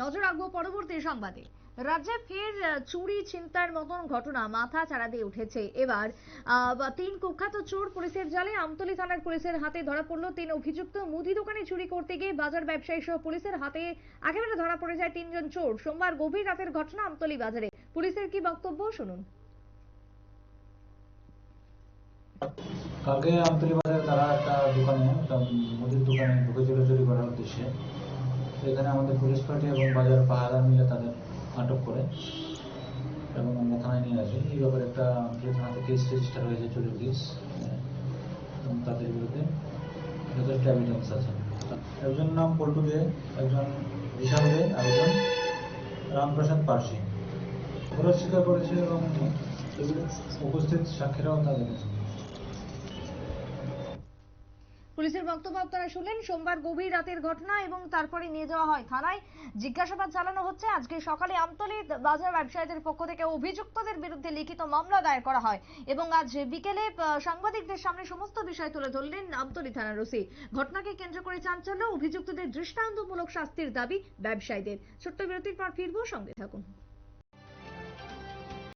নজর রাখবো পরবর্তী সংবাদে। রাজ্যে ফের চুরি ছিনতাইয়ের মতন ঘটনা মাথা চাড়া দিয়ে উঠেছে। এবার 3 কুখ্যাত চোর পুলিশের জালে। আমতলী থানার পুলিশের হাতে ধরা পড়ল 3 অভিযুক্ত। মুদি দোকানে চুরি করতে গিয়ে বাজার ব্যবসায়ী সহ পুলিশের হাতে একেবারে ধরা পড়ে যায় 3 জন চোর। সোমবার গভীর রাতের ঘটনা আমতলী বাজারে। পুলিশের কি বক্তব্য শুনুন। কালকে আমতলী বাজারে তারা একটা মুদির দোকানে ঢুকেছিল চুরি করার উদ্দেশ্যে। তো এখানে আমাদের পুলিশ পার্টি এবং বাজার পাহারাদার মিলে তাদের আটক করে এবং আমরা থানায় নিয়ে আসি। এই ব্যাপারে একটা আমতলী থানাতে কেস রেজিস্টার হয়েছে, চুরির কেস, এবং তাদের বিরুদ্ধে যথেষ্ট এভিডেন্স আছে। একজন নাম পল্টু দে, একজন বিশাল দে, আর একজন রামপ্রসাদ পার্সি। ওরা স্বীকার করেছে এবং উপস্থিত সাক্ষীরাও তা দেখেছে। পুলিশের বক্তব্য আপনারা শুনলেন। সোমবার গভীর রাতের ঘটনা এবং তারপরে নিয়ে যাওয়া হয় থানায়, জিজ্ঞাসাবাদ চালানো হচ্ছে। আজকে সকালে আমতলী বাজার ব্যবসায়ীদের পক্ষ থেকে অভিযুক্তদের বিরুদ্ধে লিখিত মামলা দায়ের করা হয় এবং আজ বিকেলে সাংবাদিকদের সামনে সমস্ত বিষয় তুলে ধরলেন আমতলী থানার ওসি। ঘটনাকে কেন্দ্র করে চাঞ্চল্য, অভিযুক্তদের দৃষ্টান্তমূলক শাস্তির দাবি ব্যবসায়ীদের। ছোট্ট বিরতির পর ফিরবো, সঙ্গে থাকুন।